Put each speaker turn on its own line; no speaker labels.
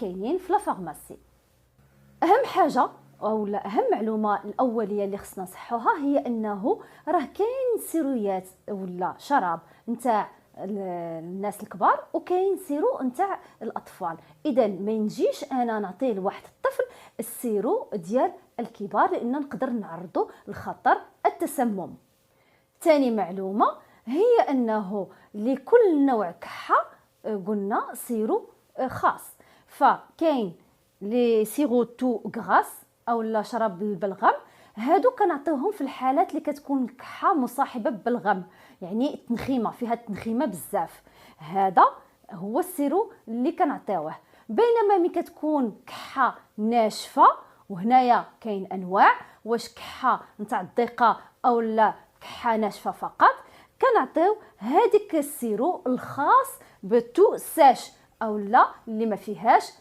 كاينين في لا فارماسي. اهم حاجه اولا اهم معلومه الاوليه اللي خصنا نصحوها هي انه راه كاين سيرويات ولا شراب نتاع الناس الكبار وكاين سيرو نتاع الاطفال. اذا ما نجيش انا نعطيه لواحد الطفل السيرو ديال الكبار لان نقدر نعرضه لخطر التسمم. ثاني معلومه هي انه لكل نوع كحه قلنا سيرو خاص. فكاين لي سيرو تو غراس او لا شراب بالبلغم، هادو كنعطيوهم في الحالات اللي كتكون الكحه مصاحبه بالبلغم، يعني التنخيمه فيها التنخيمه بزاف، هذا هو السيرو اللي كنعطيوه. بينما ملي كتكون كحه ناشفه، وهنايا كاين انواع، واش كحه نتاع الضيقه او لا كحه ناشفه فقط، كنعطيو هذيك السيرو الخاص بتو ساش او لا اللي ما فيهاش